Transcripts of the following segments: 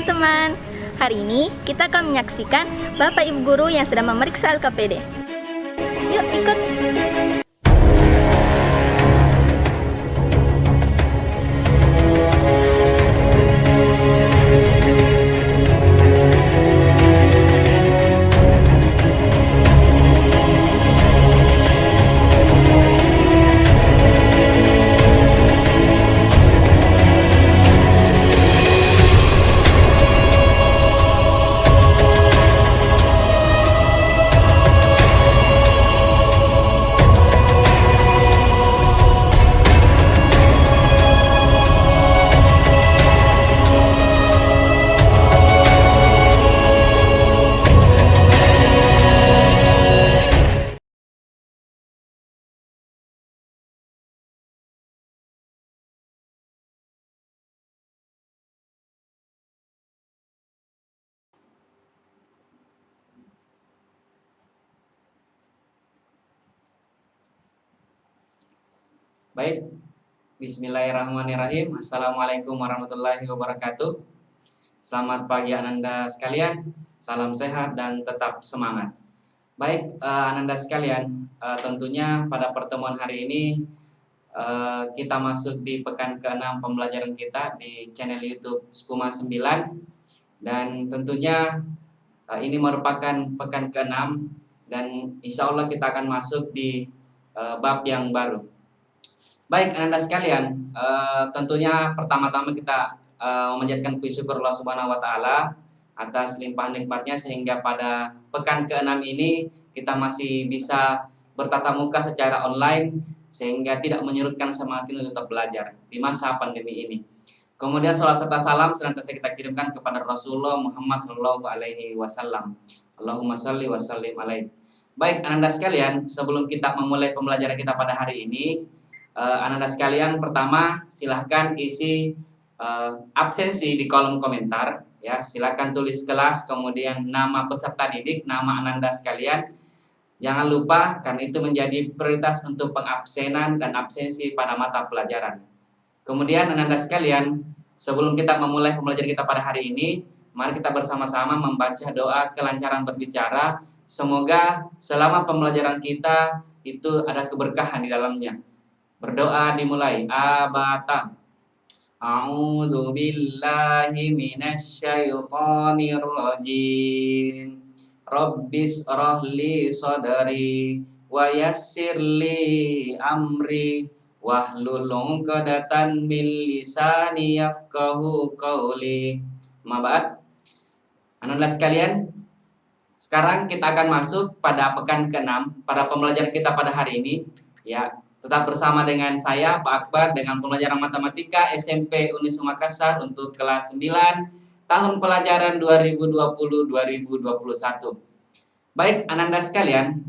teman-teman, hari ini kita akan menyaksikan Bapak Ibu Guru yang sedang memeriksa LKPD. Yuk ikut! Baik, bismillahirrahmanirrahim. Assalamualaikum warahmatullahi wabarakatuh. Selamat pagi Ananda sekalian, salam sehat dan tetap semangat. Baik, Ananda sekalian, tentunya pada pertemuan hari ini kita masuk di pekan ke-6 pembelajaran kita di channel YouTube Spuma 9. Dan tentunya ini merupakan pekan ke-6 dan insya Allah kita akan masuk di bab yang baru. Baik, Ananda sekalian, tentunya pertama-tama kita memanjatkan puji syukur Allah Subhanahu wa taala atas limpahan nikmatnya sehingga pada pekan ke-6 ini kita masih bisa bertatap muka secara online sehingga tidak menyurutkan semangat kita untuk belajar di masa pandemi ini. Kemudian salat serta salam senantiasa kita kirimkan kepada Rasulullah Muhammad sallallahu alaihi wasallam. Allahumma shalli wa sallim alaihi. Baik, Ananda sekalian, sebelum kita memulai pembelajaran kita pada hari ini, Ananda sekalian, pertama silahkan isi absensi di kolom komentar ya. Silahkan tulis kelas, kemudian nama peserta didik, nama Ananda sekalian. Jangan lupa karena itu menjadi prioritas untuk pengabsenan dan absensi pada mata pelajaran. Kemudian Ananda sekalian, sebelum kita memulai pembelajaran kita pada hari ini, mari kita bersama-sama membaca doa kelancaran berbicara. Semoga selama pembelajaran kita itu ada keberkahan di dalamnya. Berdoa dimulai. Abata. A'udzu billahi minasyaitonir rajim. Rabbis shrahli sadri wa yassirli amri wahlul 'uqdatam min lisani yafqahu qawli. Mabad. Ananda sekalian, sekarang kita akan masuk pada pekan ke-6 pada pembelajaran kita pada hari ini ya. Tetap bersama dengan saya, Pak Akbar, dengan pembelajaran matematika SMP Unis Makassar untuk kelas 9 tahun pelajaran 2020-2021. Baik, Ananda sekalian,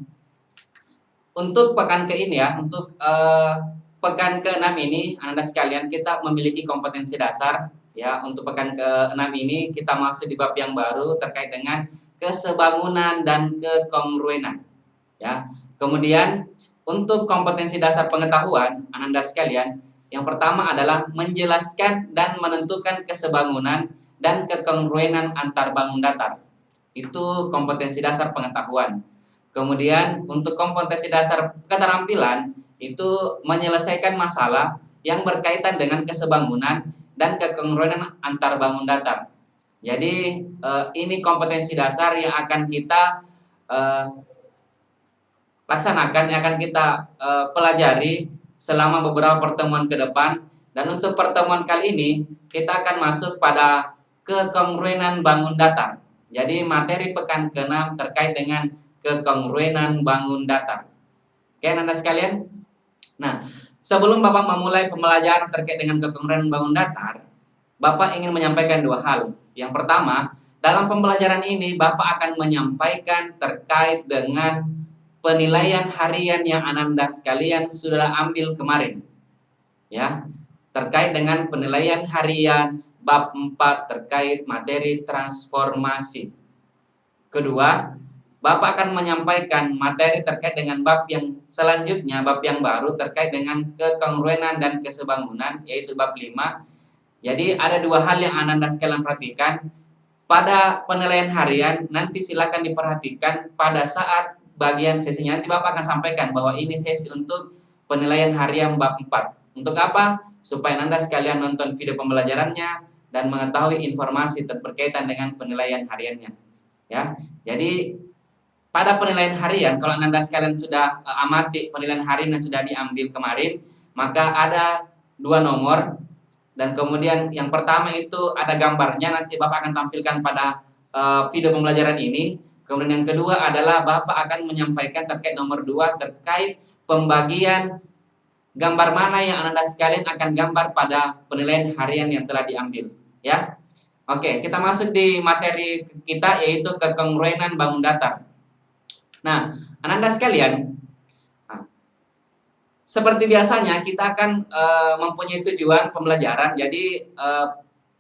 untuk pekan ke ini ya, untuk pekan ke-6 ini, Ananda sekalian, kita memiliki kompetensi dasar ya. Untuk pekan ke-6 ini kita masuk di bab yang baru terkait dengan kesebangunan dan kekongruenan ya. Kemudian untuk kompetensi dasar pengetahuan, Ananda sekalian, yang pertama adalah menjelaskan dan menentukan kesebangunan dan kekongruenan antar bangun datar. Itu kompetensi dasar pengetahuan. Kemudian untuk kompetensi dasar keterampilan, itu menyelesaikan masalah yang berkaitan dengan kesebangunan dan kekongruenan antar bangun datar. Jadi ini kompetensi dasar yang akan kita laksanakan, yang akan kita pelajari selama beberapa pertemuan ke depan. Dan untuk pertemuan kali ini kita akan masuk pada kekongruenan bangun datar. Jadi materi pekan ke-6 terkait dengan kekongruenan bangun datar. Oke, Anda sekalian. Nah, sebelum Bapak memulai pembelajaran terkait dengan kekongruenan bangun datar, Bapak ingin menyampaikan dua hal. Yang pertama, dalam pembelajaran ini Bapak akan menyampaikan terkait dengan penilaian harian yang Ananda sekalian sudah ambil kemarin ya, terkait dengan penilaian harian bab 4 terkait materi transformasi. Kedua, Bapak akan menyampaikan materi terkait dengan bab yang selanjutnya, bab yang baru terkait dengan kekongruenan dan kesebangunan, yaitu bab 5. Jadi ada dua hal yang Ananda sekalian perhatikan. pada penilaian harian nanti silakan diperhatikan pada saat bagian sesinya. Nanti Bapak akan sampaikan bahwa ini sesi untuk penilaian harian bab 4. Untuk apa? Supaya Anda sekalian nonton video pembelajarannya dan mengetahui informasi berkaitan dengan penilaian hariannya. Ya. Jadi pada penilaian harian, kalau Anda sekalian sudah amati penilaian harian yang sudah diambil kemarin, maka ada 2 nomor. Dan kemudian yang pertama itu ada gambarnya, nanti Bapak akan tampilkan pada video pembelajaran ini. Kemudian yang kedua adalah Bapak akan menyampaikan terkait nomor 2, terkait pembagian gambar mana yang Anda sekalian akan gambar pada penilaian harian yang telah diambil. Ya, oke, kita masuk di materi kita, yaitu kekongruenan bangun datar. Nah, Anda sekalian, seperti biasanya kita akan mempunyai tujuan pembelajaran. Jadi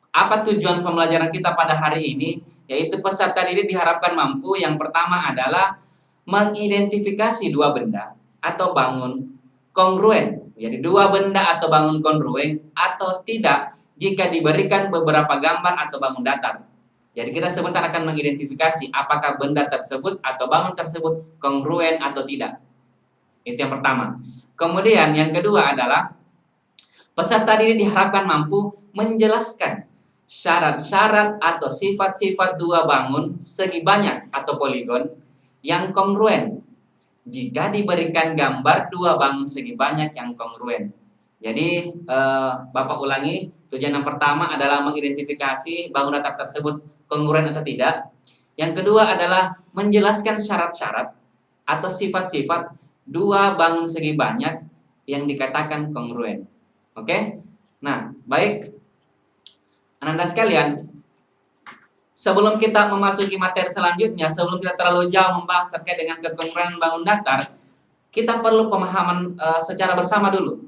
apa tujuan pembelajaran kita pada hari ini? Yaitu peserta didik diharapkan mampu, yang pertama adalah mengidentifikasi 2 benda atau bangun kongruen. Jadi 2 benda atau bangun kongruen atau tidak jika diberikan beberapa gambar atau bangun datar. Jadi kita sebentar akan mengidentifikasi apakah benda tersebut atau bangun tersebut kongruen atau tidak. Itu yang pertama. Kemudian yang kedua adalah peserta didik diharapkan mampu menjelaskan syarat-syarat atau sifat-sifat 2 bangun segi banyak atau poligon yang kongruen jika diberikan gambar 2 bangun segi banyak yang kongruen. Jadi Bapak ulangi, tujuan yang pertama adalah mengidentifikasi bangun datar tersebut kongruen atau tidak. Yang kedua adalah menjelaskan syarat-syarat atau sifat-sifat 2 bangun segi banyak yang dikatakan kongruen. Oke? Nah, baik. Anda sekalian, sebelum kita memasuki materi selanjutnya, sebelum kita terlalu jauh membahas terkait dengan kekongruenan bangun datar, kita perlu pemahaman secara bersama dulu.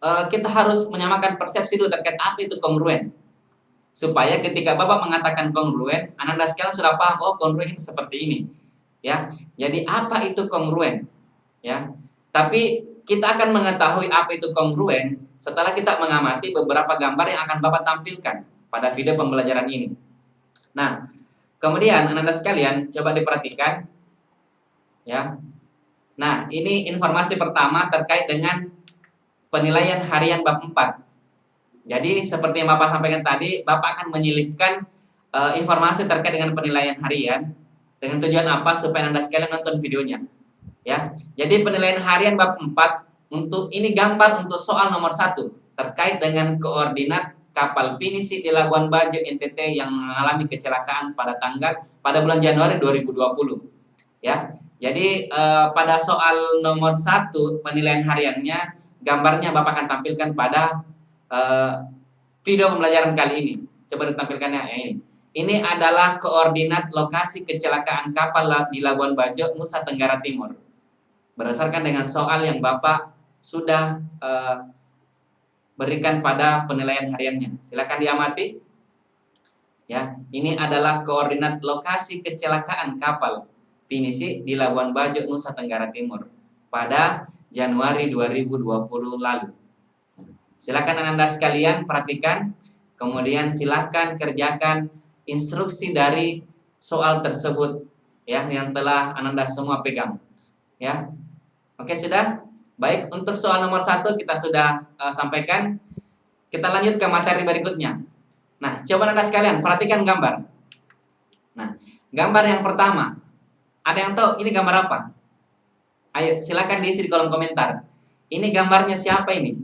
Kita harus menyamakan persepsi dulu terkait apa itu kongruen. Supaya ketika Bapak mengatakan kongruen, Anda sekalian sudah paham, oh kongruen itu seperti ini. Ya. Jadi apa itu kongruen? Ya, tapi kita akan mengetahui apa itu kongruen setelah kita mengamati beberapa gambar yang akan Bapak tampilkan pada video pembelajaran ini. Nah, kemudian Anda sekalian coba diperhatikan, ya. Nah, ini informasi pertama terkait dengan penilaian harian bab 4. Jadi seperti yang Bapak sampaikan tadi, Bapak akan menyelipkan informasi terkait dengan penilaian harian dengan tujuan apa? Supaya Anda sekalian nonton videonya. Ya, jadi penilaian harian bab 4 untuk ini gambar untuk soal nomor 1 terkait dengan koordinat kapal pinisi di Labuan Bajo NTT yang mengalami kecelakaan pada bulan Januari 2020. Ya, jadi pada soal nomor 1 penilaian hariannya, gambarnya Bapak akan tampilkan pada video pembelajaran kali ini. Coba ditampilkannya ya ini. Ini adalah koordinat lokasi kecelakaan kapal di Labuan Bajo, Nusa Tenggara Timur. Berdasarkan dengan soal yang Bapak sudah berikan pada penilaian hariannya. Silakan diamati. Ya, ini adalah koordinat lokasi kecelakaan kapal pinisi di Labuan Bajo, Nusa Tenggara Timur pada Januari 2020 lalu. Silakan Anda sekalian perhatikan, kemudian silakan kerjakan instruksi dari soal tersebut ya yang telah Anda semua pegang. Ya. Oke, sudah? Baik, untuk soal nomor 1 kita sudah sampaikan. Kita lanjut ke materi berikutnya. Nah, coba Anda sekalian perhatikan gambar. Nah, gambar yang pertama. Ada yang tahu ini gambar apa? Ayo, silakan diisi di kolom komentar. Ini gambarnya siapa ini?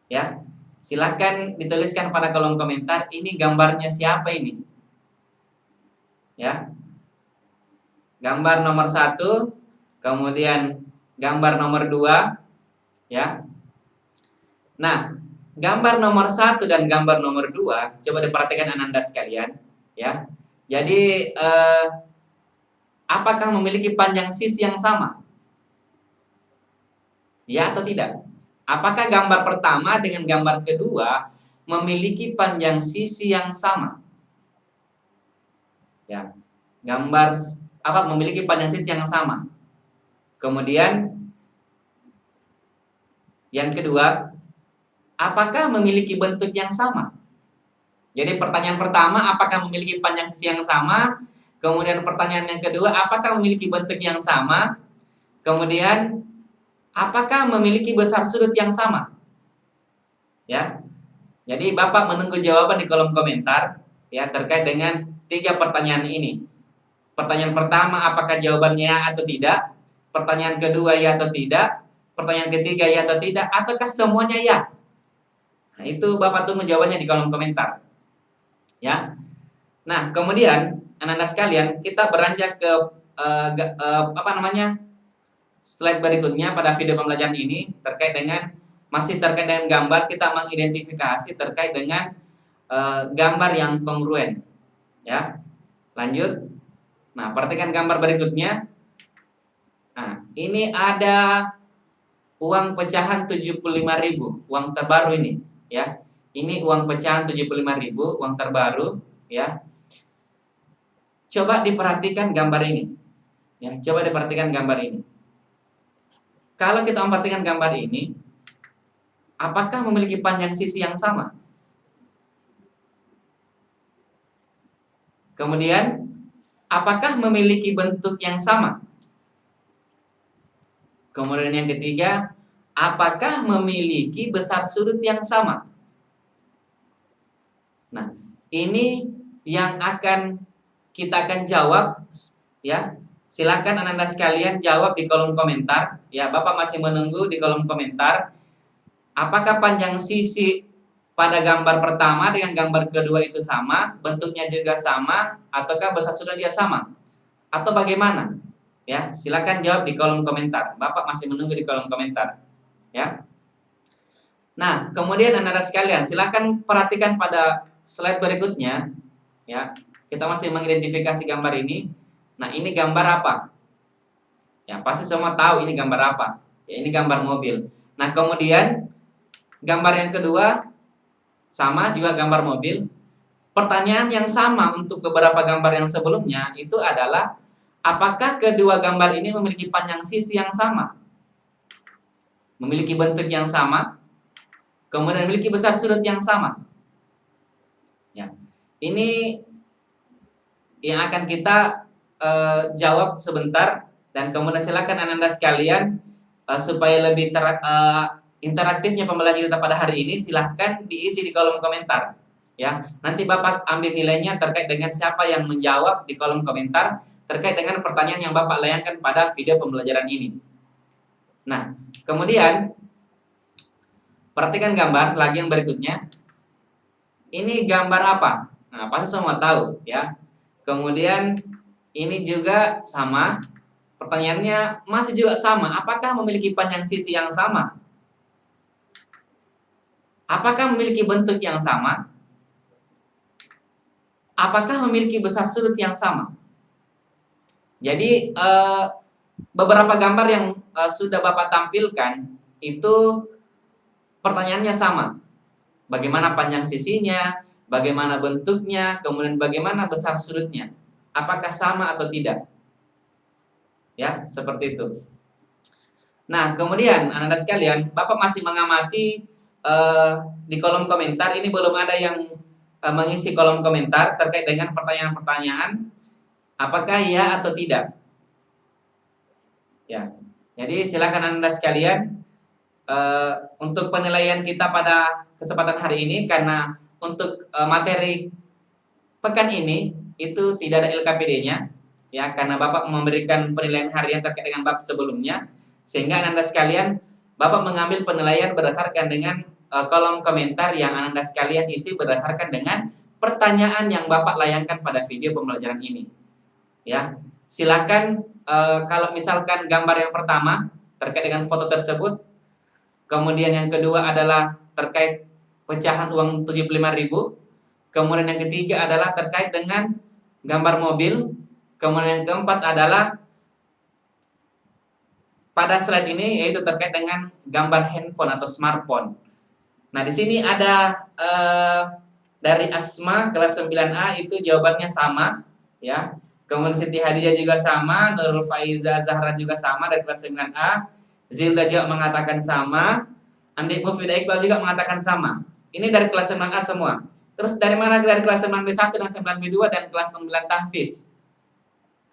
Ya. Silakan dituliskan pada kolom komentar, ini gambarnya siapa ini? Ya. Gambar nomor 1, kemudian gambar nomor 2, ya. Nah, gambar nomor 1 dan gambar nomor 2 coba diperhatikan Anda sekalian, ya. Jadi apakah memiliki panjang sisi yang sama? Ya atau tidak? Apakah gambar pertama dengan gambar kedua memiliki panjang sisi yang sama? Ya. Gambar memiliki panjang sisi yang sama. Kemudian yang kedua, apakah memiliki bentuk yang sama? Jadi pertanyaan pertama, apakah memiliki panjang sisi yang sama? Kemudian pertanyaan yang kedua, apakah memiliki bentuk yang sama? Kemudian, apakah memiliki besar sudut yang sama? Ya. Jadi Bapak menunggu jawaban di kolom komentar ya terkait dengan 3 pertanyaan ini. Pertanyaan pertama, apakah jawabannya ya atau tidak? Pertanyaan kedua, ya atau tidak? Pertanyaan ketiga, ya atau tidak? Ataukah semuanya ya? Nah, itu Bapak tunggu jawabannya di kolom komentar. Ya. Nah, kemudian anak-anak sekalian, kita beranjak ke slide berikutnya pada video pembelajaran ini masih terkait dengan gambar. Kita mengidentifikasi terkait dengan gambar yang kongruen. Ya. Lanjut. Nah, perhatikan gambar berikutnya. Nah, ini ada uang pecahan 75.000, uang terbaru ini, ya. Ini uang pecahan 75.000, uang terbaru, ya. Coba diperhatikan gambar ini. Ya, coba diperhatikan gambar ini. Kalau kita memperhatikan gambar ini, apakah memiliki panjang sisi yang sama? Kemudian, apakah memiliki bentuk yang sama? Kemudian yang ketiga, apakah memiliki besar sudut yang sama? Nah, ini yang kita akan jawab, ya. Silakan Anda sekalian jawab di kolom komentar. Ya, Bapak masih menunggu di kolom komentar. Apakah panjang sisi pada gambar pertama dengan gambar kedua itu sama, bentuknya juga sama, ataukah besar sudut dia sama? Atau bagaimana? Ya, silakan jawab di kolom komentar. Bapak masih menunggu di kolom komentar. Ya. Nah, kemudian anak-anak sekalian, silakan perhatikan pada slide berikutnya. Ya, kita masih mengidentifikasi gambar ini. Nah, ini gambar apa? Ya, pasti semua tahu ini gambar apa. Ya, ini gambar mobil. Nah, kemudian gambar yang kedua sama juga gambar mobil. Pertanyaan yang sama untuk beberapa gambar yang sebelumnya itu adalah apakah kedua gambar ini memiliki panjang sisi yang sama? Memiliki bentuk yang sama? Kemudian memiliki besar sudut yang sama? Ya. Ini yang akan kita jawab sebentar, dan kemudian silakan Anda sekalian supaya lebih interaktifnya pembelajaran kita pada hari ini, silahkan diisi di kolom komentar. Ya, nanti Bapak ambil nilainya terkait dengan siapa yang menjawab di kolom komentar terkait dengan pertanyaan yang Bapak layangkan pada video pembelajaran ini. Nah, kemudian perhatikan gambar lagi yang berikutnya. Ini gambar apa? Nah, pasti semua tahu, ya. Kemudian ini juga sama. Pertanyaannya masih juga sama. Apakah memiliki panjang sisi yang sama? Apakah memiliki bentuk yang sama? Apakah memiliki besar sudut yang sama? Jadi beberapa gambar yang sudah Bapak tampilkan itu pertanyaannya sama. Bagaimana panjang sisinya, bagaimana bentuknya, kemudian bagaimana besar sudutnya. Apakah sama atau tidak? Ya, seperti itu. Nah, kemudian anak-anak sekalian, Bapak masih mengamati di kolom komentar. Ini belum ada yang mengisi kolom komentar terkait dengan pertanyaan-pertanyaan apakah ya atau tidak. Ya. Jadi silakan Anda sekalian untuk penilaian kita pada kesempatan hari ini, karena untuk materi pekan ini itu tidak ada LKPD-nya, ya, karena Bapak memberikan penilaian harian terkait dengan bab sebelumnya, sehingga Anda sekalian Bapak mengambil penilaian berdasarkan dengan kolom komentar yang Anda sekalian isi berdasarkan dengan pertanyaan yang Bapak layangkan pada video pembelajaran ini. Ya, silakan kalau misalkan gambar yang pertama terkait dengan foto tersebut, kemudian yang kedua adalah terkait pecahan uang 75.000, kemudian yang ketiga adalah terkait dengan gambar mobil, kemudian yang keempat adalah pada slide ini yaitu terkait dengan gambar handphone atau smartphone. Nah, di sini ada dari Asma kelas 9A itu jawabannya sama, ya. Kemudian Siti Hadijah juga sama, Nurul Faiza Zahra juga sama dari kelas 9A. Zilda juga mengatakan sama, Andi Mufidah Iqbal juga mengatakan sama. Ini dari kelas 9A semua. Terus dari mana dari kelas 9B1 dan 9B2 dan kelas 9 tahfiz?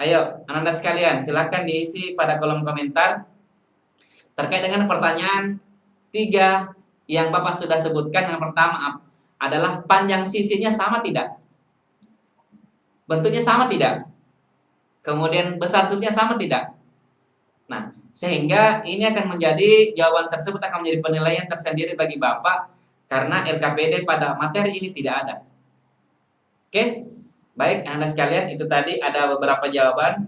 Ayo, Ananda sekalian, silakan diisi pada kolom komentar terkait dengan pertanyaan 3 yang Bapak sudah sebutkan. Yang pertama adalah panjang sisinya sama tidak? Bentuknya sama tidak? Kemudian besar sudutnya sama tidak? Nah, sehingga ini akan menjadi jawaban tersebut akan menjadi penilaian tersendiri bagi Bapak karena LKPD pada materi ini tidak ada. Oke? Baik, Anda sekalian, itu tadi ada beberapa jawaban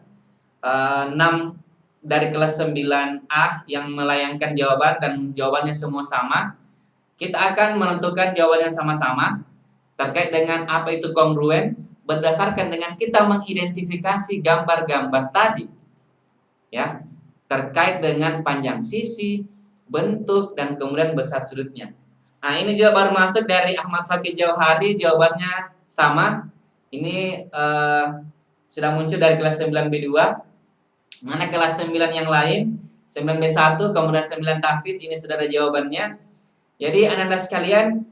6 dari kelas 9A yang melayangkan jawaban dan jawabannya semua sama. Kita akan menentukan jawaban yang sama-sama terkait dengan apa itu kongruen berdasarkan dengan kita mengidentifikasi gambar-gambar tadi. Ya, terkait dengan panjang sisi, bentuk, dan kemudian besar sudutnya. Nah, ini juga baru masuk dari Ahmad Fakih Jauhari, jawabannya sama. Ini sudah muncul dari kelas 9B2. Mana kelas 9 yang lain, 9B1, kemudian 9 tahfiz, ini sudah ada jawabannya. Jadi Anda sekalian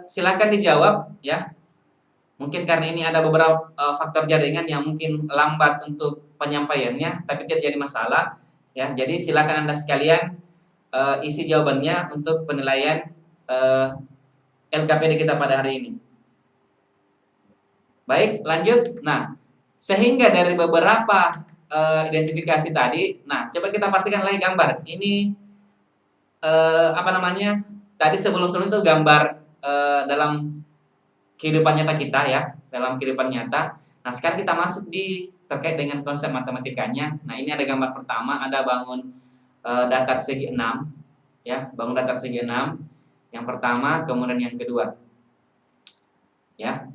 silakan dijawab ya. Mungkin karena ini ada beberapa faktor jaringan yang mungkin lambat untuk penyampaiannya, tapi tidak jadi masalah ya. Jadi silakan Anda sekalian isi jawabannya untuk penilaian LKPD kita pada hari ini. Baik, lanjut. Nah, sehingga dari beberapa identifikasi tadi, nah coba kita perhatikan lagi gambar. Ini apa namanya? Tadi sebelum itu gambar dalam kehidupan nyata kita ya, dalam kehidupan nyata. Nah, sekarang kita masuk di terkait dengan konsep matematikanya. Nah, ini ada gambar pertama, ada bangun datar segi 6 ya, bangun datar segi 6. Yang pertama, kemudian yang kedua. Ya.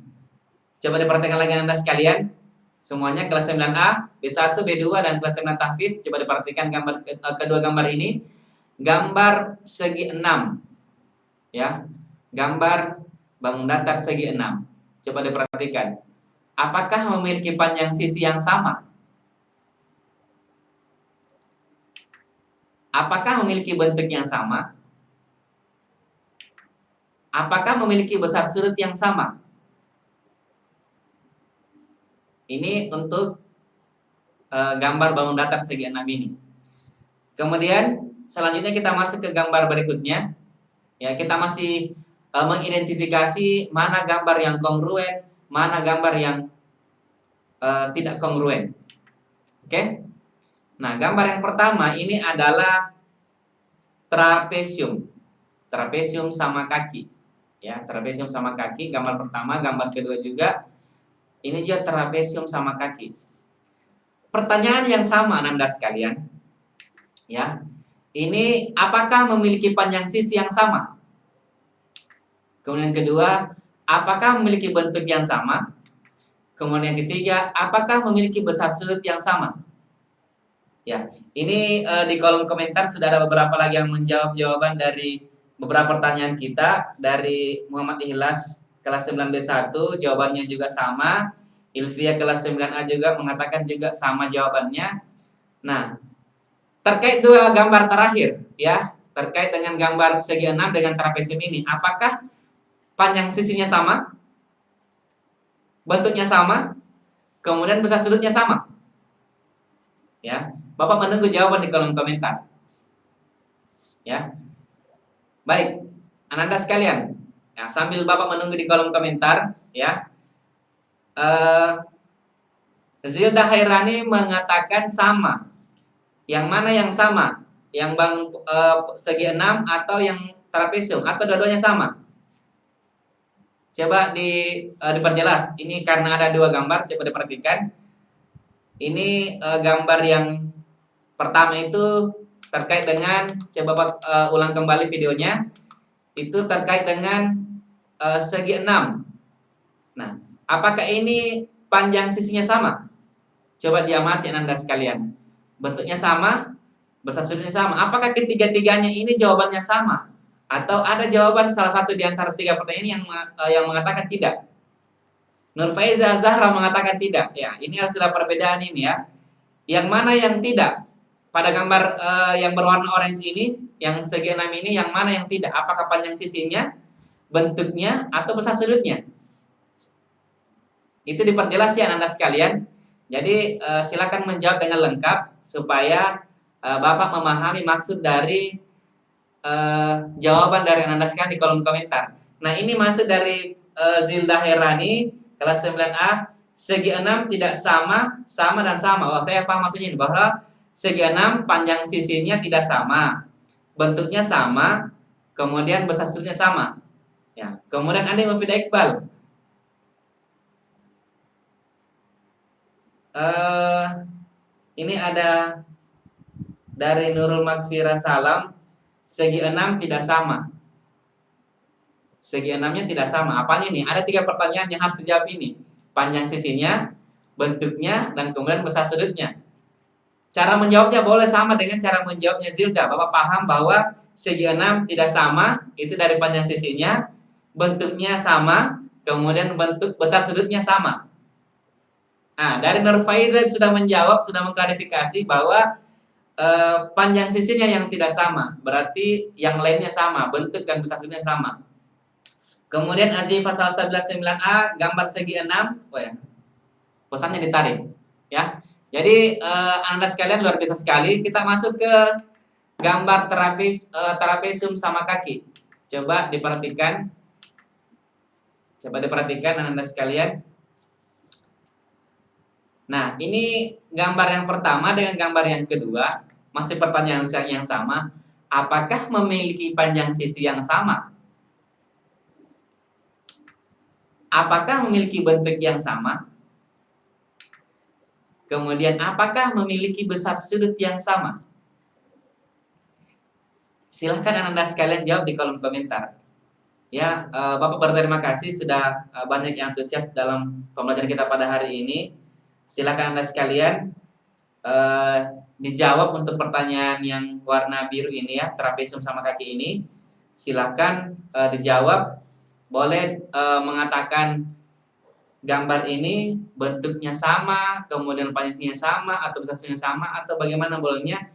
Coba diperhatikan lagi Anda sekalian. Semuanya kelas 9A, B1, B2 dan kelas 9 tahfiz. Coba diperhatikan gambar kedua gambar ini. Gambar segi 6. Ya. Gambar bangun datar segi 6. Coba diperhatikan. Apakah memiliki panjang sisi yang sama? Apakah memiliki bentuk yang sama? Apakah memiliki besar sudut yang sama? Ini untuk gambar bangun datar segi 6 ini. Kemudian selanjutnya kita masuk ke gambar berikutnya. Ya, kita masih mengidentifikasi mana gambar yang kongruen, mana gambar yang tidak kongruen. Oke? Nah, gambar yang pertama ini adalah trapesium. Trapesium sama kaki. Ya, trapesium sama kaki, gambar pertama, gambar kedua juga. Ini dia trapesium sama kaki. Pertanyaan yang sama Anda sekalian. Ya. Ini apakah memiliki panjang sisi yang sama? Kemudian yang kedua, apakah memiliki bentuk yang sama? Kemudian yang ketiga, apakah memiliki besar sudut yang sama? Ya, ini di kolom komentar sudah ada beberapa lagi yang menjawab jawaban dari beberapa pertanyaan kita. Dari Muhammad Ikhlas kelas 9B1 jawabannya juga sama. Ilvia kelas 9A juga mengatakan juga sama jawabannya. Nah, terkait dua gambar terakhir ya, terkait dengan gambar segi 6 dengan trapesium ini, apakah panjang sisinya sama? Bentuknya sama? Kemudian besar sudutnya sama? Ya, Bapak menunggu jawaban di kolom komentar. Ya. Baik, Ananda sekalian. Ya, sambil Bapak menunggu di kolom komentar ya. Zilda Hairani mengatakan sama. Yang mana yang sama? Yang bangun segi 6 atau yang trapesium atau dua-duanya sama? Coba diperjelas. Ini karena ada dua gambar, coba diperhatikan. Ini gambar yang pertama itu terkait dengan, coba Bapak ulang kembali videonya. Itu terkait dengan segi 6. Nah, apakah ini panjang sisinya sama? Coba diamati Anda sekalian. Bentuknya sama, besar sudutnya sama. Apakah ketiga-tiganya ini jawabannya sama? Atau ada jawaban salah satu di antara tiga pertanyaan ini yang mengatakan tidak? Nur Faiza Zahra mengatakan tidak. Ya, ini sudah perbedaan ini ya. Yang mana yang tidak? Pada gambar yang berwarna orange ini, yang segi 6 ini, yang mana yang tidak? Apakah panjang sisinya, bentuknya atau besar sudutnya? Itu diperjelas ya Anda sekalian. Jadi silakan menjawab dengan lengkap supaya Bapak memahami maksud dari jawaban dari Anda sekalian di kolom komentar. Nah, ini maksud dari Zilda Herani kelas 9A, segi 6 tidak sama, sama dan sama. Oh, saya paham maksudnya ini, bahwa segi 6 panjang sisinya tidak sama, bentuknya sama, kemudian besar sudutnya sama. Ya, kemudian Andi Mufidah Iqbal. Ini ada dari Nurul Makfira Salam, segi 6 tidak sama. Segi 6-nya tidak sama. Apanya nih? Ada 3 pertanyaan yang harus dijawab ini. Panjang sisinya, bentuknya, dan kemudian besar sudutnya. Cara menjawabnya boleh sama dengan cara menjawabnya Zilda. Bapak paham bahwa segi 6 tidak sama, itu dari panjang sisinya, bentuknya sama, kemudian bentuk besar sudutnya sama. Nah, dari Nur Faiza sudah menjawab, sudah mengklarifikasi bahwa panjang sisinya yang tidak sama, berarti yang lainnya sama, bentuk dan besar sudutnya sama. Kemudian Azifah Salsabila 9A, gambar segi 6, oh ya, pesannya ditarik, ya. Jadi Anda sekalian luar biasa sekali. Kita masuk ke gambar trapesium sama kaki. Coba diperhatikan Anda sekalian. Nah, ini gambar yang pertama dengan gambar yang kedua, masih pertanyaan yang sama. Apakah memiliki panjang sisi yang sama? Apakah memiliki bentuk yang sama? Kemudian apakah memiliki besar sudut yang sama? Silahkan Anda sekalian jawab di kolom komentar. Ya, Bapak berterima kasih sudah banyak yang antusias dalam pembelajaran kita pada hari ini. Silahkan Anda sekalian dijawab untuk pertanyaan yang warna biru ini ya, trapesium sama kaki ini. Silahkan dijawab. Boleh mengatakan gambar ini bentuknya sama, kemudian panjangnya sama, atau besarnya sama, atau bagaimana bolehnya.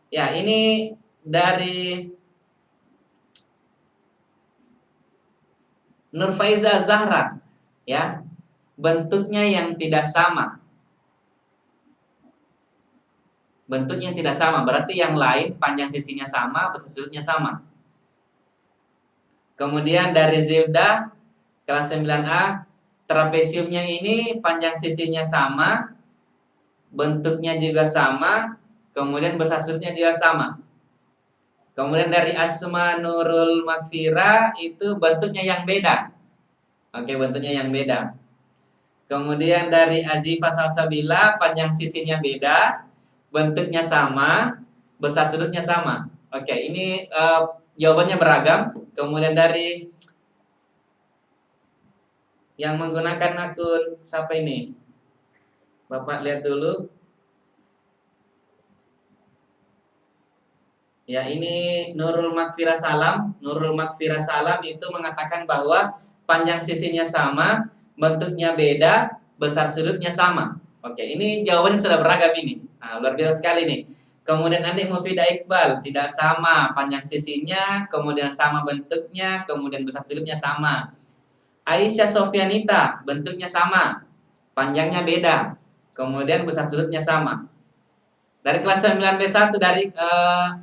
Ya, ini dari Nur Faiza Zahra, ya, bentuknya yang tidak sama. Bentuknya tidak sama, berarti yang lain panjang sisinya sama, besar sudutnya sama. Kemudian dari Zilda kelas 9A, trapesiumnya ini panjang sisinya sama, bentuknya juga sama, kemudian besar sudutnya juga sama. Kemudian dari Asma Nurul Makfira itu bentuknya yang beda. Oke, bentuknya yang beda. Kemudian dari Azifah Salsabila, panjang sisinya beda, bentuknya sama, besar sudutnya sama. Oke, ini jawabannya beragam. Kemudian dari yang menggunakan akun siapa ini? Bapak lihat dulu. Ya, ini Nurul Makfira Salam. Nurul Makfira Salam itu mengatakan bahwa panjang sisinya sama, bentuknya beda, besar sudutnya sama. Oke, ini jawabannya sudah beragam ini. Nah, luar biasa sekali nih. Kemudian Andi Mufidah Iqbal, tidak sama panjang sisinya, kemudian sama bentuknya, kemudian besar sudutnya sama. Aisyah Sofyanita, bentuknya sama, panjangnya beda, kemudian besar sudutnya sama. Dari kelas 9B1 dari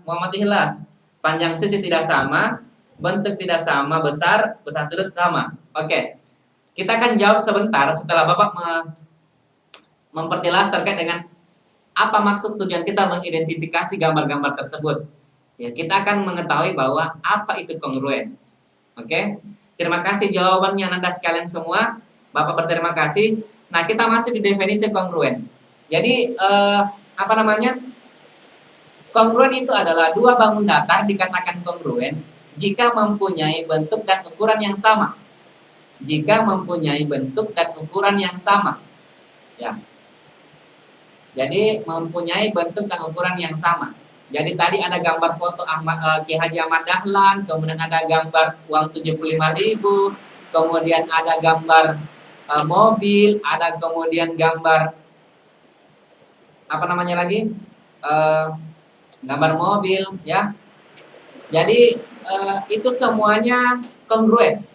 Muhammad Ikhlas, panjang sisi tidak sama, bentuk tidak sama, besar sudut sama. Oke, kita akan jawab sebentar setelah Bapak memperjelas terkait dengan apa maksud tujuan kita mengidentifikasi gambar-gambar tersebut. Ya, kita akan mengetahui bahwa apa itu kongruen. Oke, terima kasih jawabannya Anda sekalian semua. Bapak berterima kasih. Nah, kita masih di definisi kongruen. Jadi kongruen itu adalah dua bangun datar dikatakan kongruen jika mempunyai bentuk dan ukuran yang sama. Jika mempunyai bentuk dan ukuran yang sama. Ya. Jadi mempunyai bentuk dan ukuran yang sama. Jadi tadi ada gambar foto Ki Haji Ahmad Dahlan, kemudian ada gambar uang 75.000, kemudian ada gambar mobil, ada kemudian gambar gambar mobil, ya. Jadi itu semuanya kongruen,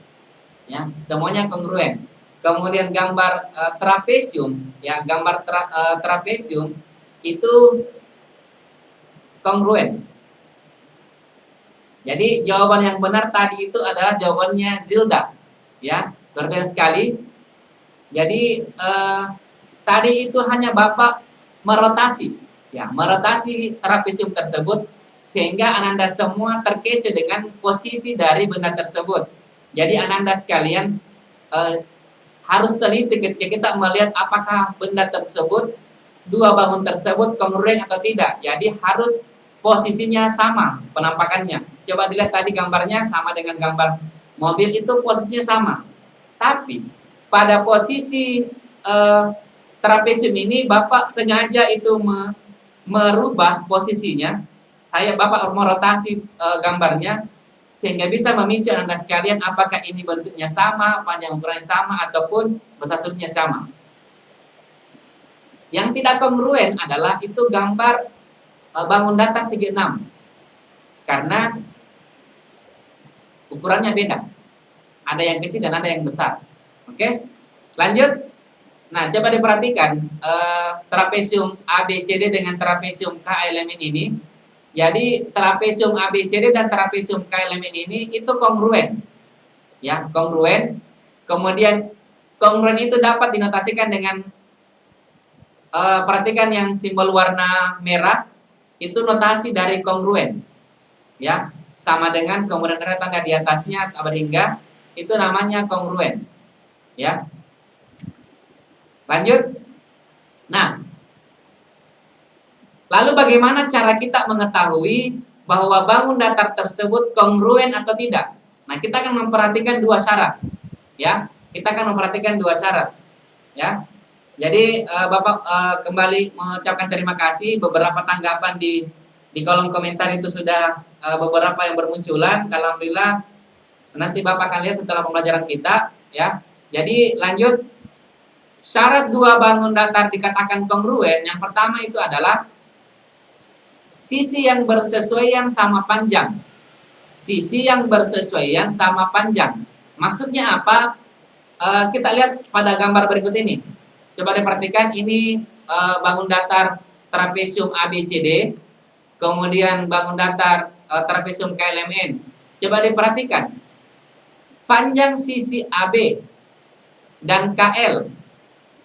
ya, semuanya kongruen. Kemudian gambar trapesium, ya, gambar trapesium itu kongruen. Jadi jawaban yang benar tadi itu adalah jawabannya Zilda, ya, luar biasa sekali. Jadi tadi itu hanya Bapak merotasi, ya, merotasi trapesium tersebut sehingga Ananda semua terkece dengan posisi dari benda tersebut. Jadi Ananda sekalian harus teliti ketika kita melihat apakah benda tersebut, dua bangun tersebut kongruen atau tidak. Jadi harus posisinya sama penampakannya. Coba dilihat tadi gambarnya sama dengan gambar mobil, itu posisinya sama. Tapi pada posisi trapesium ini Bapak sengaja itu merubah posisinya. Bapak merotasi gambarnya sehingga bisa memicu Anda sekalian apakah ini bentuknya sama, panjang ukurannya sama, ataupun besar sudutnya sama. Yang tidak kongruen adalah itu gambar bangun datar segi 6 karena ukurannya beda, ada yang kecil dan ada yang besar. Oke, lanjut. Nah, coba diperhatikan trapesium ABCD dengan trapesium K elemen ini. Jadi trapesium ABCD dan trapesium K elemen ini itu kongruen, ya, kongruen. Kemudian kongruen itu dapat dinotasikan dengan perhatikan yang simbol warna merah. Itu notasi dari kongruen, ya, sama dengan kemudian ada tanda di atasnya berhingga, itu namanya kongruen, ya. Lanjut. Nah, lalu bagaimana cara kita mengetahui bahwa bangun datar tersebut kongruen atau tidak? Nah, kita akan memperhatikan dua syarat, ya. Kita akan memperhatikan dua syarat, ya. Jadi Bapak kembali mengucapkan terima kasih. Beberapa tanggapan di kolom komentar itu sudah beberapa yang bermunculan. Alhamdulillah, nanti Bapak akan lihat setelah pembelajaran kita, ya. Jadi lanjut, syarat dua bangun datar dikatakan kongruen. Yang pertama itu adalah sisi yang bersesuaian sama panjang. Sisi yang bersesuaian sama panjang. Maksudnya apa? Kita lihat pada gambar berikut ini. Coba diperhatikan, ini bangun datar trapesium ABCD, kemudian bangun datar trapesium KLMN. Coba diperhatikan, panjang sisi AB dan KL,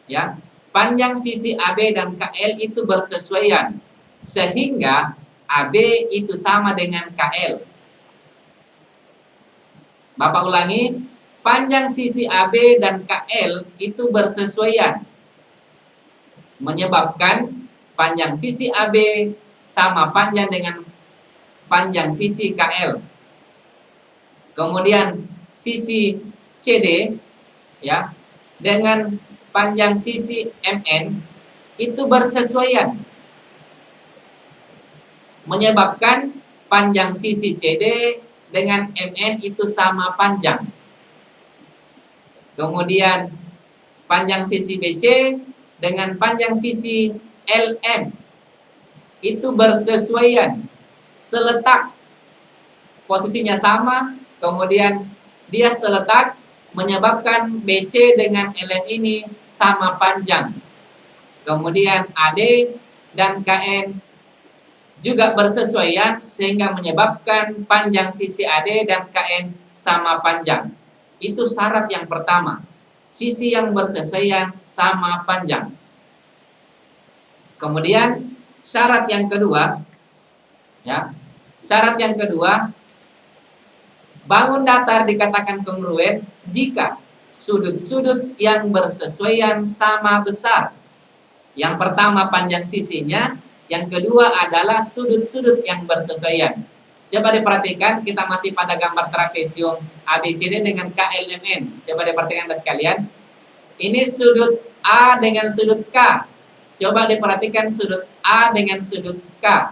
ya, panjang sisi AB dan KL itu bersesuaian, sehingga AB itu sama dengan KL. Bapak ulangi, panjang sisi AB dan KL itu bersesuaian, menyebabkan panjang sisi AB sama panjang dengan panjang sisi KL. Kemudian sisi CD, ya, dengan panjang sisi MN itu bersesuaian, menyebabkan panjang sisi CD dengan MN itu sama panjang. Kemudian panjang sisi BC dengan panjang sisi LM itu bersesuaian, seletak, posisinya sama, kemudian dia seletak, menyebabkan BC dengan LM ini sama panjang. Kemudian AD dan KN juga bersesuaian sehingga menyebabkan panjang sisi AD dan KN sama panjang. Itu syarat yang pertama. Sisi yang bersesuaian sama panjang. Kemudian syarat yang kedua, ya, syarat yang kedua, bangun datar dikatakan kongruen jika sudut-sudut yang bersesuaian sama besar. Yang pertama panjang sisinya, yang kedua adalah sudut-sudut yang bersesuaian. Coba diperhatikan, kita masih pada gambar trapesium ABCD dengan KLMN. Coba diperhatikan Anda sekalian. Ini sudut A dengan sudut K. Coba diperhatikan sudut A dengan sudut K.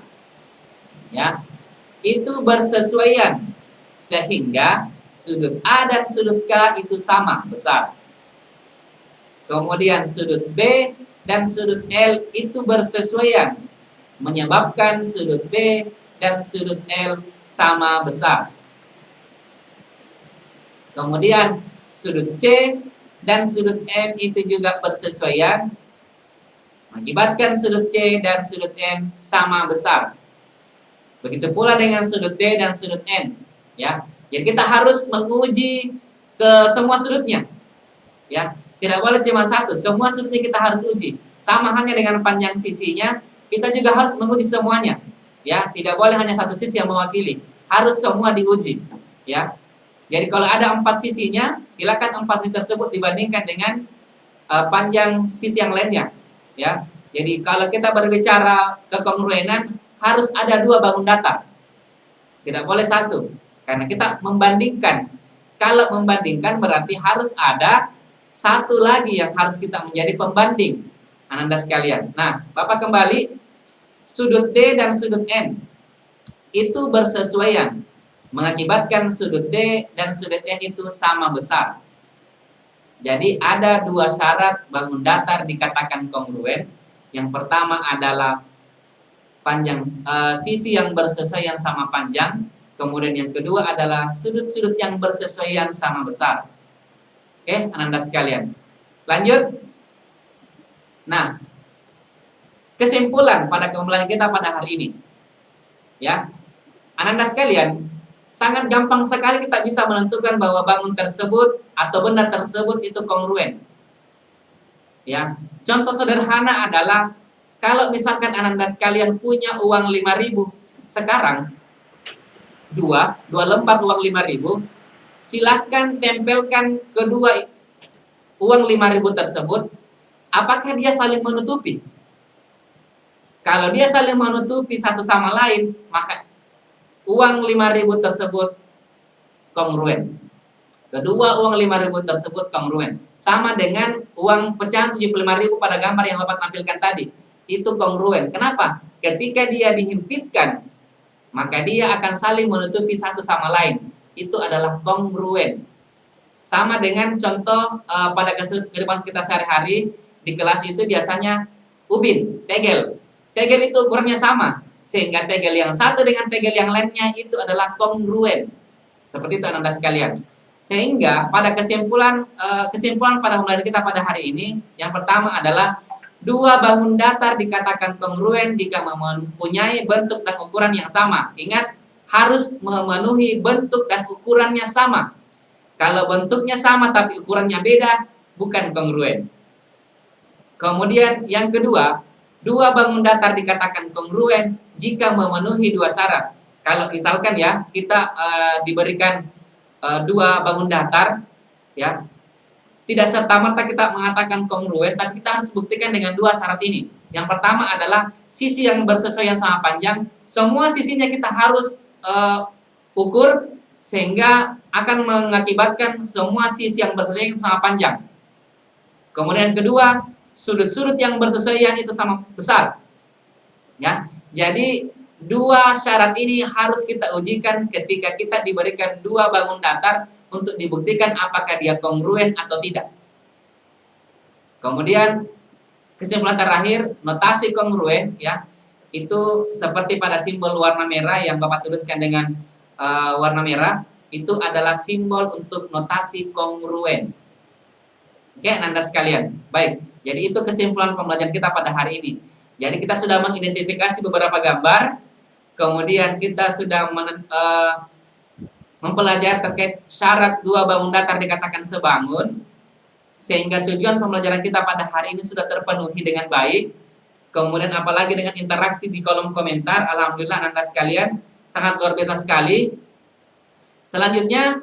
Ya. Itu bersesuaian sehingga sudut A dan sudut K itu sama besar. Kemudian sudut B dan sudut L itu bersesuaian, menyebabkan sudut B dan sudut L sama besar. Kemudian sudut C dan sudut M itu juga bersesuaian, mengakibatkan sudut C dan sudut M sama besar. Begitu pula dengan sudut D dan sudut N, ya. Jadi kita harus menguji ke semua sudutnya, ya. Tidak boleh cuma satu, semua sudutnya kita harus uji. Sama halnya dengan panjang sisinya, kita juga harus menguji semuanya, ya. Tidak boleh hanya satu sisi yang mewakili, harus semua diuji, ya. Jadi kalau ada 4 sisinya, silakan 4 sisi tersebut dibandingkan dengan panjang sisi yang lainnya, ya. Jadi kalau kita berbicara kekongruenan, harus ada 2 bangun datar, tidak boleh satu, karena kita membandingkan. Kalau membandingkan berarti harus ada satu lagi yang harus kita menjadi pembanding, Ananda sekalian. Nah, Bapak kembali, sudut D dan sudut N itu bersesuaian, mengakibatkan sudut D dan sudut N itu sama besar. Jadi ada 2 syarat bangun datar dikatakan kongruen. Yang pertama adalah panjang sisi yang bersesuaian sama panjang. Kemudian yang kedua adalah sudut-sudut yang bersesuaian sama besar. Oke, Ananda sekalian. Lanjut. Nah, kesimpulan pada pembelajaran kita pada hari ini. Ya. Ananda sekalian, sangat gampang sekali kita bisa menentukan bahwa bangun tersebut atau benda tersebut itu kongruen. Ya, contoh sederhana adalah kalau misalkan Ananda sekalian punya uang 5.000 sekarang, dua lembar uang 5.000, silakan tempelkan kedua uang 5.000 tersebut, apakah dia saling menutupi? Kalau dia saling menutupi satu sama lain, maka uang 5.000 tersebut kongruen. Kedua uang 5.000 tersebut kongruen. Sama dengan uang pecahan 75.000 pada gambar yang Bapak tampilkan tadi. Itu kongruen. Kenapa? Ketika dia dihimpitkan, maka dia akan saling menutupi satu sama lain. Itu adalah kongruen. Sama dengan contoh pada kehidupan kita sehari-hari, di kelas itu biasanya ubin, tegel. Tegel itu ukurannya sama, sehingga tegel yang satu dengan tegel yang lainnya itu adalah kongruen. Seperti itu Ananda sekalian. Sehingga pada kesimpulan pada pembelajaran kita pada hari ini, yang pertama adalah 2 bangun datar dikatakan kongruen jika mempunyai bentuk dan ukuran yang sama. Ingat, harus memenuhi bentuk dan ukurannya sama. Kalau bentuknya sama tapi ukurannya beda, bukan kongruen. Kemudian yang kedua, 2 bangun datar dikatakan kongruen jika memenuhi 2 syarat. Kalau misalkan ya, kita diberikan 2 bangun datar, ya, tidak serta-merta kita mengatakan kongruen, tapi kita harus buktikan dengan 2 syarat ini. Yang pertama adalah sisi yang bersesuaian sama panjang, semua sisinya kita harus ukur, sehingga akan mengakibatkan semua sisi yang bersesuaian sama panjang. Kemudian kedua, sudut-sudut yang bersesuaian itu sama besar. Ya, jadi 2 syarat ini harus kita ujikan ketika kita diberikan 2 bangun datar untuk dibuktikan apakah dia kongruen atau tidak. Kemudian kesimpulan terakhir, notasi kongruen, ya, itu seperti pada simbol warna merah yang Bapak tuliskan dengan warna merah, itu adalah simbol untuk notasi kongruen. Oke, Ananda sekalian. Baik, jadi itu kesimpulan pembelajaran kita pada hari ini. Jadi kita sudah mengidentifikasi beberapa gambar, kemudian kita sudah mempelajari terkait syarat 2 bangun datar dikatakan sebangun, sehingga tujuan pembelajaran kita pada hari ini sudah terpenuhi dengan baik. Kemudian apalagi dengan interaksi di kolom komentar, alhamdulillah Ananda sekalian, sangat luar biasa sekali. Selanjutnya,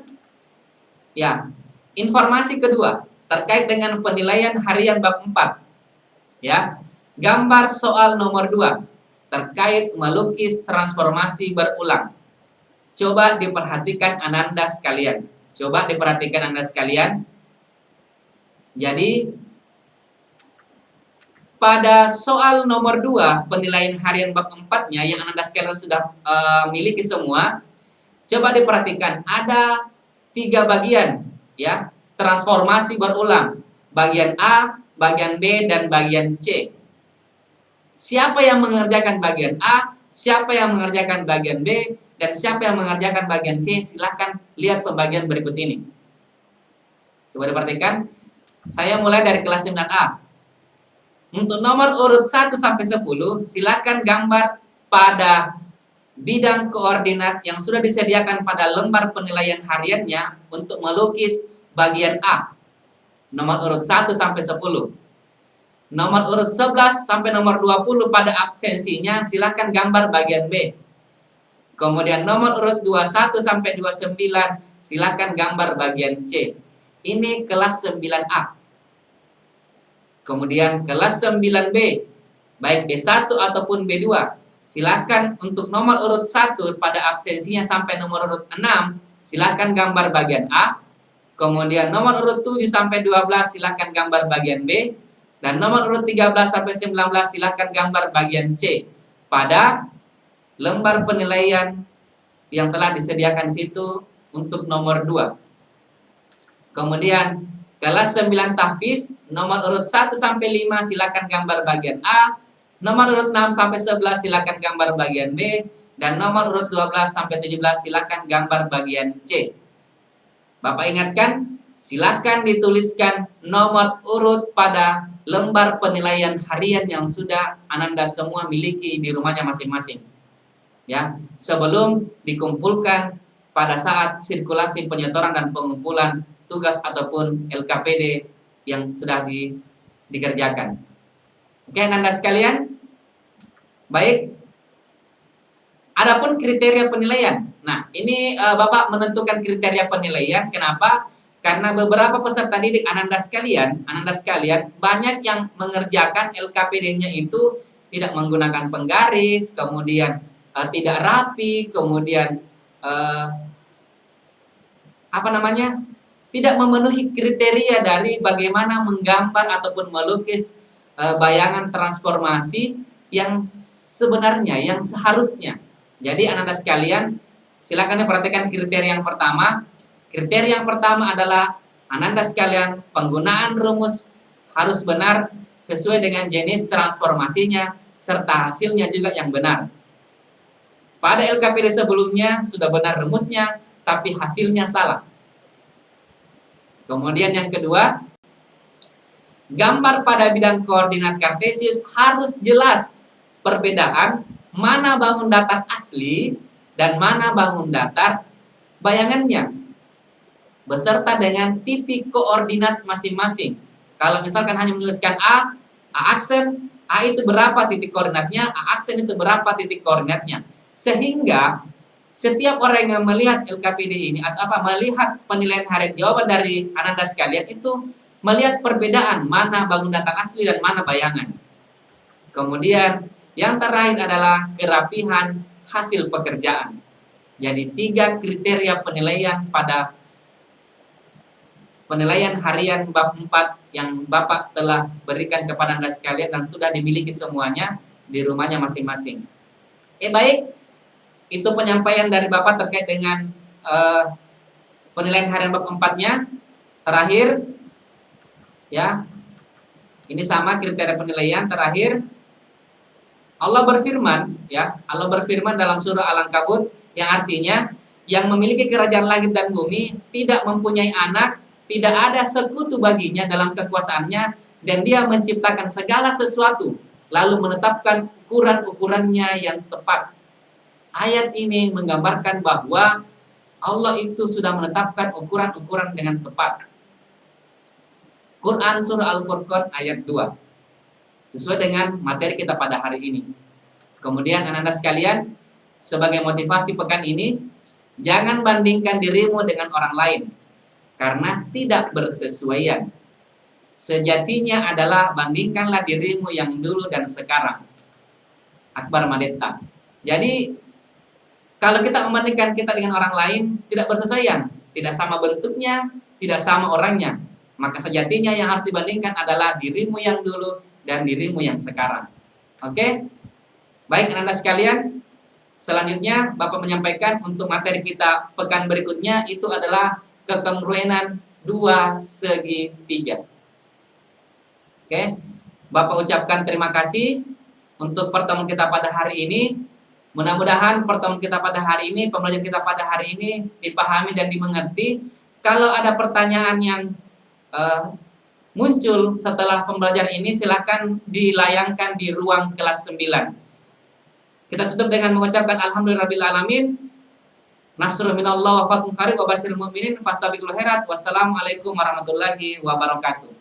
ya, informasi kedua terkait dengan penilaian harian bab 4. Ya, gambar soal nomor 2 terkait melukis transformasi berulang. Coba diperhatikan Ananda sekalian. Coba diperhatikan Anda sekalian. Jadi pada soal nomor 2 penilaian harian bab 4-nya yang Ananda sekalian sudah miliki semua, coba diperhatikan ada 3 bagian, ya, transformasi berulang. Bagian A, bagian B, dan bagian C. Siapa yang mengerjakan bagian A, siapa yang mengerjakan bagian B dan siapa yang mengerjakan bagian C? Silahkan lihat pembagian berikut ini. Coba diperhatikan. Saya mulai dari kelas 9A. Untuk nomor urut 1 sampai 10, silakan gambar pada bidang koordinat yang sudah disediakan pada lembar penilaian hariannya untuk melukis bagian A. Nomor urut 1 sampai 10. Nomor urut 11 sampai nomor 20 pada absensinya silakan gambar bagian B. Kemudian nomor urut 21 sampai 29 silakan gambar bagian C. Ini kelas 9A. Kemudian kelas 9B, baik B1 ataupun B2, silakan untuk nomor urut 1 pada absensinya sampai nomor urut 6, silakan gambar bagian A. Kemudian nomor urut 7 sampai 12 silakan gambar bagian B. Dan nomor urut 13 sampai 19 silakan gambar bagian C pada lembar penilaian yang telah disediakan di situ untuk nomor 2. Kemudian kelas 9 tahfiz, nomor urut 1 sampai 5 silakan gambar bagian A, nomor urut 6 sampai 11 silakan gambar bagian B, dan nomor urut 12 sampai 17 silakan gambar bagian C. Bapak ingatkan, silakan dituliskan nomor urut pada lembar penilaian harian yang sudah Ananda semua miliki di rumahnya masing-masing. Ya, sebelum dikumpulkan pada saat sirkulasi penyetoran dan pengumpulan tugas ataupun LKPD yang sudah dikerjakan. Oke, Ananda sekalian. Baik. Adapun kriteria penilaian. Nah, ini Bapak menentukan kriteria penilaian. Kenapa? Karena beberapa peserta didik Ananda sekalian banyak yang mengerjakan LKPD-nya itu tidak menggunakan penggaris, kemudian tidak rapi, kemudian tidak memenuhi kriteria dari bagaimana menggambar ataupun melukis bayangan transformasi yang sebenarnya, yang seharusnya. Jadi Ananda sekalian, silakan diperhatikan kriteria yang pertama. Kriteria yang pertama adalah Ananda sekalian, penggunaan rumus harus benar sesuai dengan jenis transformasinya, serta hasilnya juga yang benar. Pada LKPD sebelumnya sudah benar rumusnya, tapi hasilnya salah. Kemudian yang kedua, gambar pada bidang koordinat kartesius harus jelas perbedaan mana bangun datar asli dan mana bangun datar bayangannya, beserta dengan titik koordinat masing-masing. Kalau misalkan hanya menuliskan A aksen, A itu berapa titik koordinatnya, A aksen itu berapa titik koordinatnya. Sehingga setiap orang yang melihat LKPD ini atau melihat penilaian harian jawaban dari Ananda sekalian itu melihat perbedaan mana bangun datar asli dan mana bayangan. Kemudian yang terakhir adalah kerapihan hasil pekerjaan. Jadi 3 kriteria penilaian pada penilaian harian bab 4 yang Bapak telah berikan kepada Anda sekalian dan sudah dimiliki semuanya di rumahnya masing-masing. Baik. Itu penyampaian dari Bapak terkait dengan penilaian harian bab 4-nya. Terakhir, ya, ini sama kriteria penilaian. Terakhir, Allah berfirman, ya, Allah berfirman dalam surah Al-Ankabut yang artinya yang memiliki kerajaan langit dan bumi tidak mempunyai anak, tidak ada sekutu baginya dalam kekuasaannya, dan dia menciptakan segala sesuatu lalu menetapkan ukuran-ukurannya yang tepat. Ayat ini menggambarkan bahwa Allah itu sudah menetapkan ukuran-ukuran dengan tepat. Quran Surah Al-Furqan ayat 2. Sesuai dengan materi kita pada hari ini. Kemudian Ananda sekalian, sebagai motivasi pekan ini, jangan bandingkan dirimu dengan orang lain. Karena tidak bersesuaian. Sejatinya adalah bandingkanlah dirimu yang dulu dan sekarang. Akbar Madetta. Jadi, kalau kita membandingkan kita dengan orang lain, tidak bersesuaian, tidak sama bentuknya, tidak sama orangnya. Maka sejatinya yang harus dibandingkan adalah dirimu yang dulu dan dirimu yang sekarang. Oke? Baik, Ananda sekalian. Selanjutnya, Bapak menyampaikan untuk materi kita pekan berikutnya itu adalah kekongruenan 2 segi 3. Oke? Bapak ucapkan terima kasih untuk pertemuan kita pada hari ini. Mudah-mudahan pertemuan kita pada hari ini, pembelajaran kita pada hari ini dipahami dan dimengerti. Kalau ada pertanyaan yang muncul setelah pembelajaran ini, silakan dilayangkan di ruang kelas 9. Kita tutup dengan mengucapkan alhamdulillahirabbil nasrun minallah wa fathun qarib wa basyiril mu'minin fastabiqul khairat. Wassalamualaikum warahmatullahi wabarakatuh.